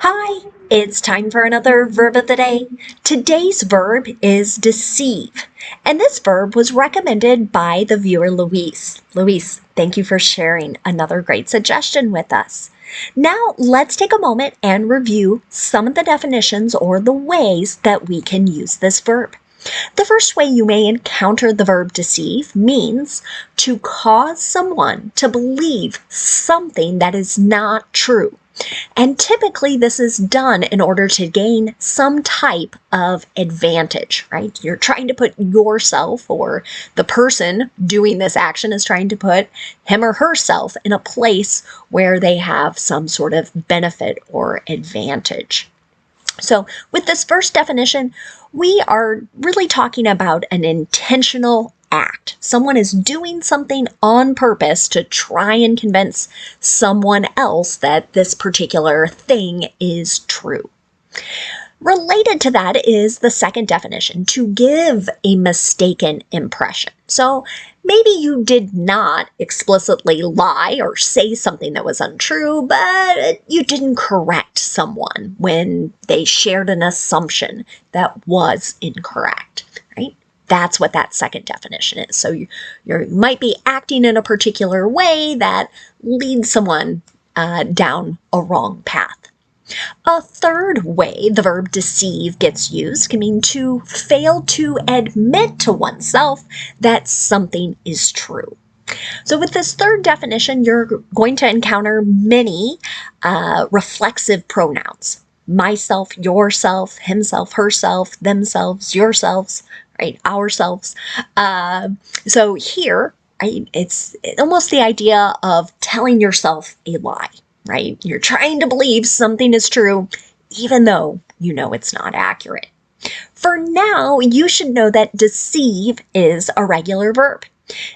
Hi, it's time for another verb of the day. Today's verb is deceive, and this verb was recommended by the viewer Luis. Luis, thank you for sharing another great suggestion with us. Now, let's take a moment and review some of the definitions or the ways that we can use this verb. The first way you may encounter the verb deceive means to cause someone to believe something that is not true. And typically this is done in order to gain some type of advantage, right? You're trying to put yourself, or the person doing this action is trying to put him or herself in a place where they have some sort of benefit or advantage. So with this first definition, we are really talking about an intentional act. Someone is doing something on purpose to try and convince someone else that this particular thing is true. Related to that is the second definition, to give a mistaken impression. So maybe you did not explicitly lie or say something that was untrue, but you didn't correct someone when they shared an assumption that was incorrect, right? That's what that second definition is. So you might be acting in a particular way that leads someone down a wrong path. A third way the verb deceive gets used can mean to fail to admit to oneself that something is true. So with this third definition, you're going to encounter many reflexive pronouns. Myself, yourself, himself, herself, themselves, yourselves, right? Ourselves. So here, right, it's almost the idea of telling yourself a lie. Right? You're trying to believe something is true, even though you know it's not accurate. For now, you should know that deceive is a regular verb.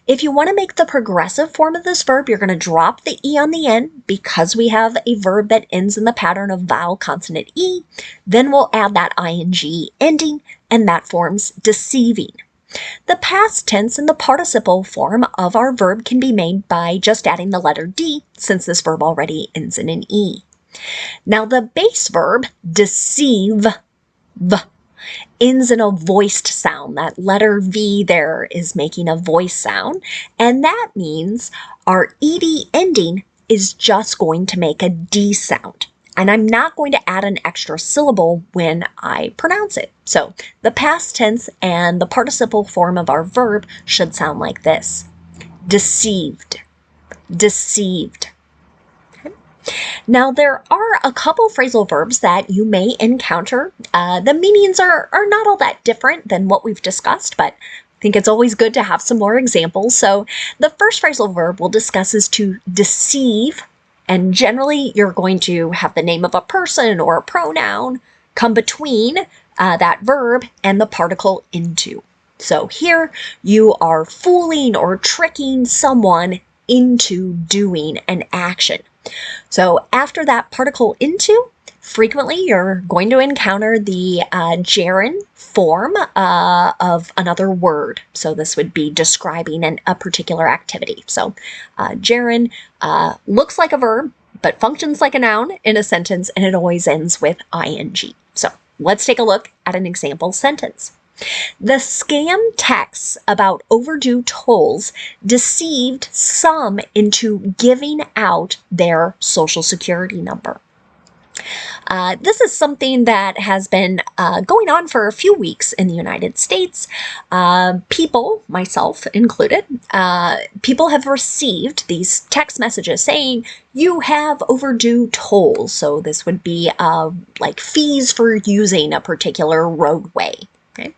If you want to make the progressive form of this verb, you're going to drop the E on the end because we have a verb that ends in the pattern of vowel consonant E. Then we'll add that ing ending, and that forms deceiving. The past tense and the participle form of our verb can be made by just adding the letter D, since this verb already ends in an E. Now the base verb, deceive, ends in a voiced sound. That letter V there is making a voice sound, and that means our ed ending is just going to make a D sound. And I'm not going to add an extra syllable when I pronounce it. So the past tense and the participle form of our verb should sound like this. Deceived, deceived. Okay. Now there are a couple phrasal verbs that you may encounter. The meanings are not all that different than what we've discussed, but I think it's always good to have some more examples. So the first phrasal verb we'll discuss is to deceive. And generally, you're going to have the name of a person or a pronoun come between that verb and the particle into. So here you are fooling or tricking someone into doing an action. So after that particle into, frequently you're going to encounter the gerund form of another word. So this would be describing a particular activity. So gerund looks like a verb, but functions like a noun in a sentence, and it always ends with ing. So let's take a look at an example sentence. The scam texts about overdue tolls deceived some into giving out their Social Security number. This is something that has been going on for a few weeks in the United States. People, myself included, people have received these text messages saying you have overdue tolls. So this would be like fees for using a particular roadway. Okay.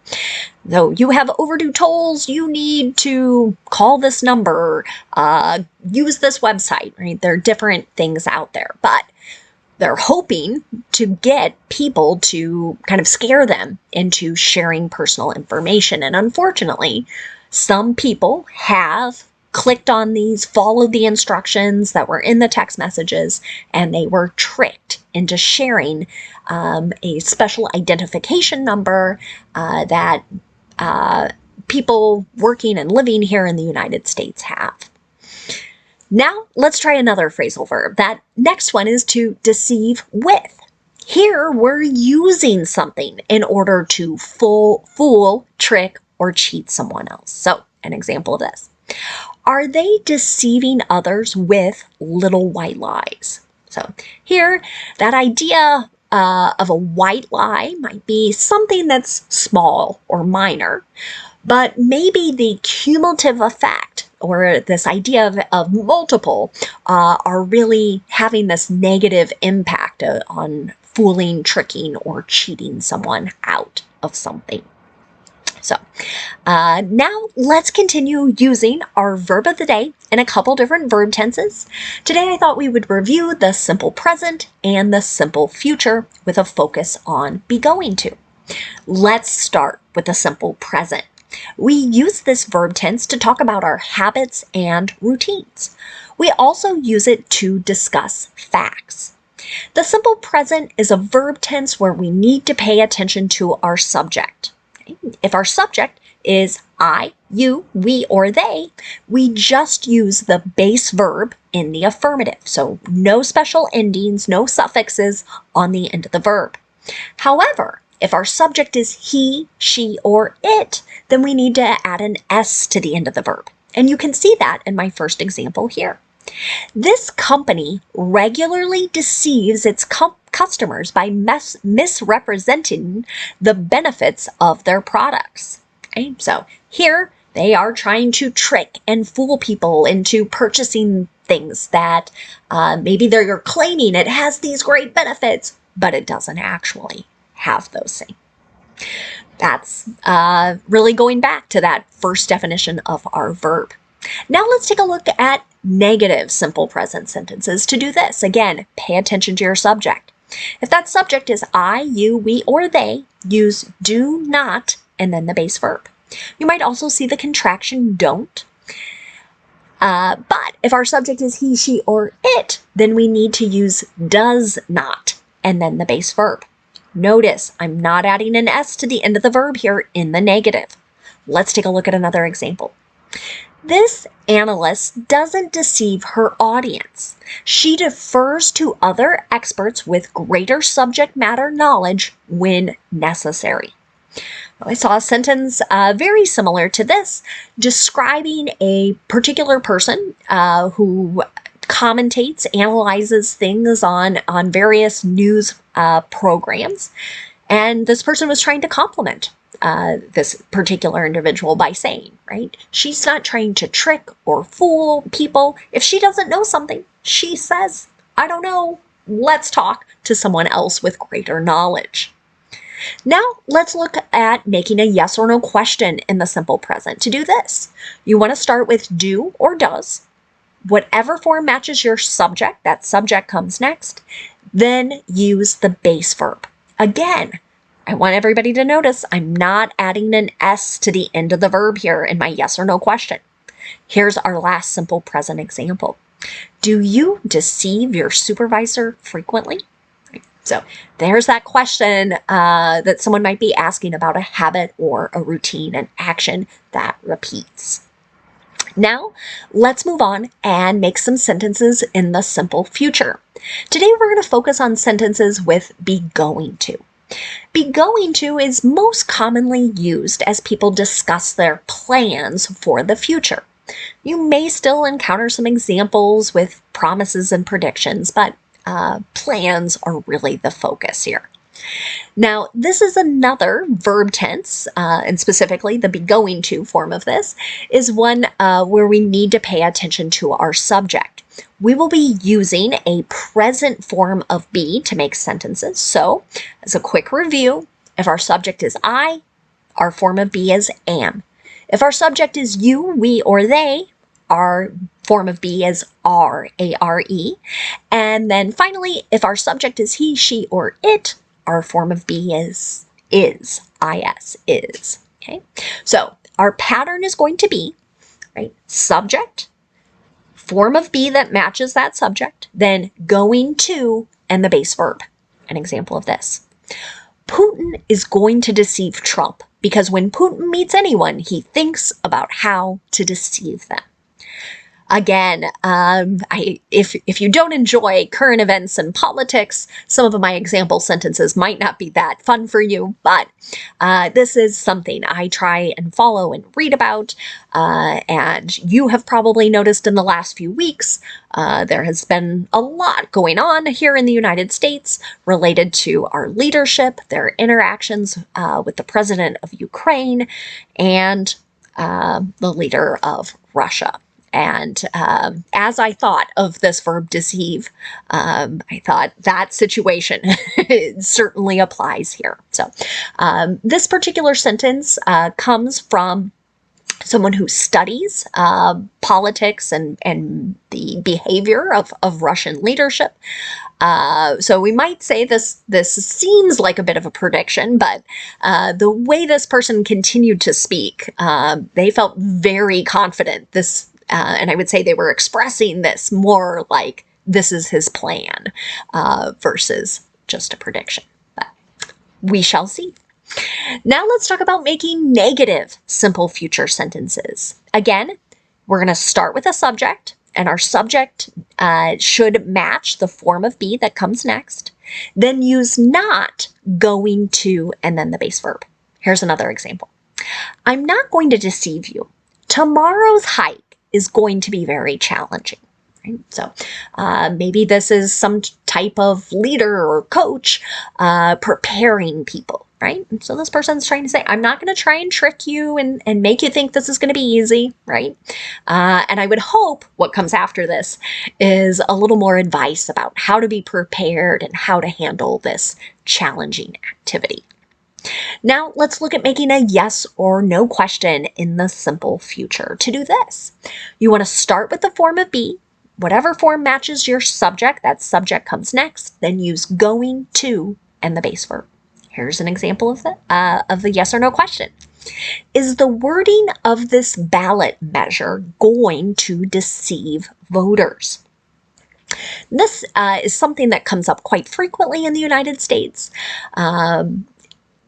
So you have overdue tolls, you need to call this number, use this website, right? There are different things out there, but they're hoping to get people to kind of scare them into sharing personal information. And unfortunately, some people have clicked on these, followed the instructions that were in the text messages, and they were tricked into sharing a special identification number that people working and living here in the United States have. Now, let's try another phrasal verb. That next one is to deceive with. Here, we're using something in order to fool, trick, or cheat someone else. So, an example of this. Are they deceiving others with little white lies? So, here, that idea of a white lie might be something that's small or minor, but maybe the cumulative effect or this idea of multiple are really having this negative impact on fooling, tricking, or cheating someone out of something. So now let's continue using our verb of the day in a couple different verb tenses. Today I thought we would review the simple present and the simple future with a focus on be going to. Let's start with the simple present. We use this verb tense to talk about our habits and routines. We also use it to discuss facts. The simple present is a verb tense where we need to pay attention to our subject. If our subject is I, you, we, or they, we just use the base verb in the affirmative. So no special endings, no suffixes on the end of the verb. However, if our subject is he, she, or it, then we need to add an S to the end of the verb. And you can see that in my first example here. This company regularly deceives its customers by misrepresenting the benefits of their products. Okay? So here they are trying to trick and fool people into purchasing things that maybe they're claiming it has these great benefits, but it doesn't actually have those things. That's really going back to that first definition of our verb. Now let's take a look at negative simple present sentences. To do this, again, pay attention to your subject. If that subject is I, you, we, or they, use do not and then the base verb. You might also see the contraction don't. But if our subject is he, she, or it, then we need to use does not and then the base verb. Notice I'm not adding an S to the end of the verb here in the negative. Let's take a look at another example. This analyst doesn't deceive her audience. She defers to other experts with greater subject matter knowledge when necessary. I saw a sentence very similar to this, describing a particular person who commentates, analyzes things on various news programs. And this person was trying to compliment this particular individual by saying, right, she's not trying to trick or fool people. If she doesn't know something, she says, I don't know, let's talk to someone else with greater knowledge. Now let's look at making a yes or no question in the simple present. To do this, you want to start with do or does. Whatever form matches your subject, that subject comes next, then use the base verb. Again, I want everybody to notice I'm not adding an S to the end of the verb here in my yes or no question. Here's our last simple present example. Do you deceive your supervisor frequently? So there's that question that someone might be asking about a habit or a routine, an action that repeats. Now, let's move on and make some sentences in the simple future. Today, we're going to focus on sentences with be going to. Be going to is most commonly used as people discuss their plans for the future. You may still encounter some examples with promises and predictions, but plans are really the focus here. Now, this is another verb tense, and specifically the be going to form of this is one where we need to pay attention to our subject. We will be using a present form of be to make sentences. So, as a quick review, if our subject is I, our form of be is am. If our subject is you, we, or they, our form of be is are, A-R-E. And then finally, if our subject is he, she, or it, our form of be is, I-S, is. Okay, so our pattern is going to be, right, subject, form of be that matches that subject, then going to, and the base verb. An example of this. Putin is going to deceive Trump because when Putin meets anyone, he thinks about how to deceive them. Again, if you don't enjoy current events and politics, some of my example sentences might not be that fun for you, but this is something I try and follow and read about, and you have probably noticed in the last few weeks, there has been a lot going on here in the United States related to our leadership, their interactions with the president of Ukraine, and the leader of Russia. And as I thought of this verb deceive, I thought that situation certainly applies here. So this particular sentence comes from someone who studies politics and the behavior of Russian leadership. So we might say this seems like a bit of a prediction, but the way this person continued to speak, they felt very confident. And I would say they were expressing this more like this is his plan versus just a prediction. But we shall see. Now let's talk about making negative simple future sentences. Again, we're going to start with a subject, and our subject should match the form of be that comes next. Then use not, going to, and then the base verb. Here's another example. I'm not going to deceive you. Tomorrow's hike is going to be very challenging. Right? So maybe this is some type of leader or coach preparing people. Right? And so this person's trying to say, I'm not going to try and trick you and make you think this is going to be easy, right? And I would hope what comes after this is a little more advice about how to be prepared and how to handle this challenging activity. Now let's look at making a yes or no question in the simple future. To do this, you want to start with the form of be. Whatever form matches your subject, that subject comes next. Then use going to and the base verb. Here's an example of the yes or no question. Is the wording of this ballot measure going to deceive voters? This is something that comes up quite frequently in the United States.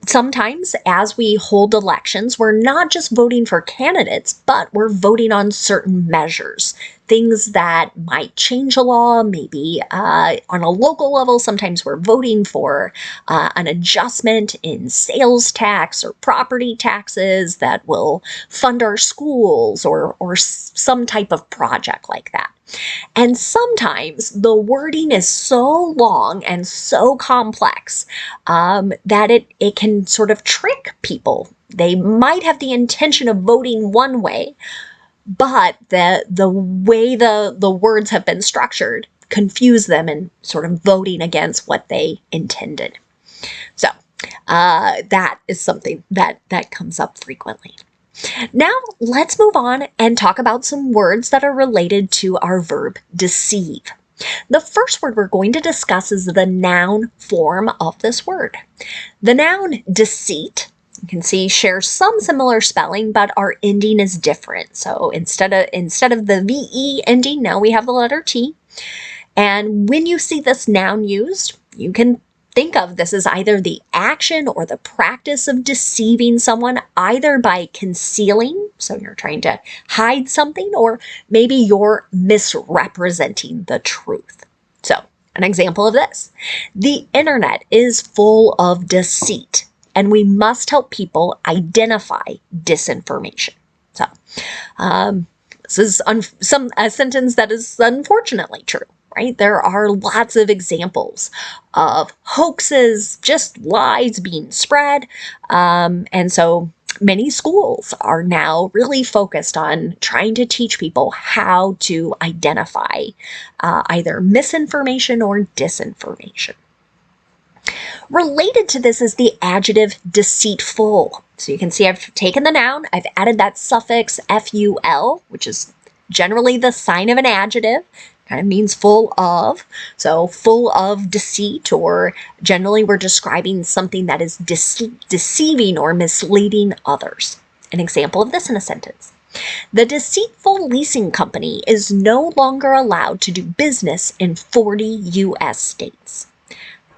Sometimes as we hold elections, we're not just voting for candidates, but we're voting on certain measures, things that might change a law, maybe on a local level. Sometimes we're voting for an adjustment in sales tax or property taxes that will fund our schools or some type of project like that. And sometimes the wording is so long and so complex that it can sort of trick people. They might have the intention of voting one way, but the way the words have been structured confuse them in sort of voting against what they intended. So that is something that comes up frequently. Now let's move on and talk about some words that are related to our verb deceive. The first word we're going to discuss is the noun form of this word. The noun deceit, you can see, shares some similar spelling, but our ending is different. So instead of the VE ending, now we have the letter T. And when you see this noun used, you can think of this as either the action or the practice of deceiving someone, either by concealing, so you're trying to hide something, or maybe you're misrepresenting the truth. So, an example of this. The internet is full of deceit, and we must help people identify disinformation. So, this is a sentence that is unfortunately true. Right? There are lots of examples of hoaxes, just lies being spread. And so many schools are now really focused on trying to teach people how to identify either misinformation or disinformation. Related to this is the adjective deceitful. So you can see I've taken the noun, I've added that suffix ful, which is generally the sign of an adjective. Kind of means full of. So full of deceit, or generally we're describing something that is deceiving or misleading others. An example of this in a sentence. The deceitful leasing company is no longer allowed to do business in 40 U.S. states.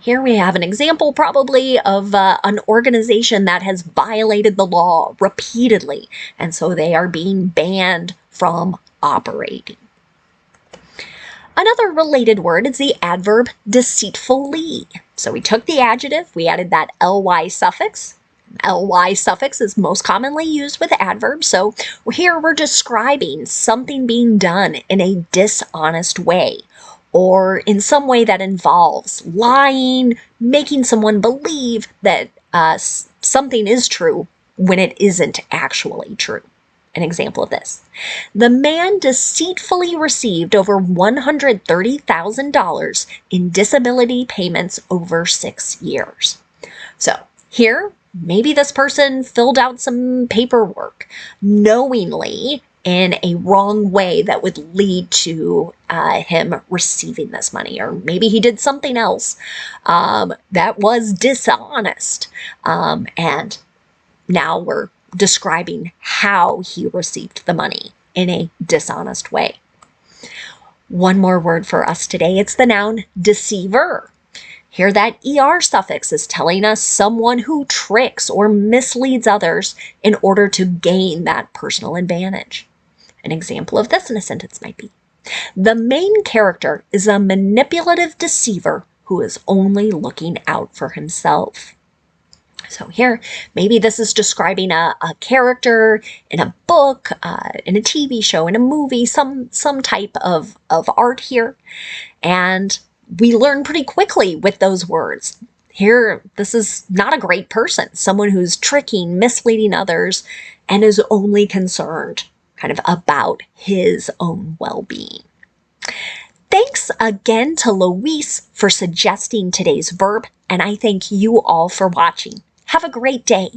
Here we have an example probably of an organization that has violated the law repeatedly, and so they are being banned from operating. Another related word is the adverb deceitfully. So we took the adjective, we added that ly suffix. Ly suffix is most commonly used with adverbs, so here we're describing something being done in a dishonest way, or in some way that involves lying, making someone believe that something is true when it isn't actually true. An example of this: the man deceitfully received over $130,000 in disability payments over 6 years. So here, maybe this person filled out some paperwork knowingly in a wrong way that would lead to him receiving this money, or maybe he did something else that was dishonest, and now we're describing how he received the money in a dishonest way. One more word for us today. It's the noun deceiver. Here that er suffix is telling us someone who tricks or misleads others in order to gain that personal advantage. An example of this in a sentence might be: the main character is a manipulative deceiver who is only looking out for himself. So here, maybe this is describing a character in a book, in a TV show, in a movie, some type of art here. And we learn pretty quickly with those words. Here, this is not a great person, someone who's tricking, misleading others, and is only concerned kind of about his own well-being. Thanks again to Louise for suggesting today's verb, and I thank you all for watching. Have a great day.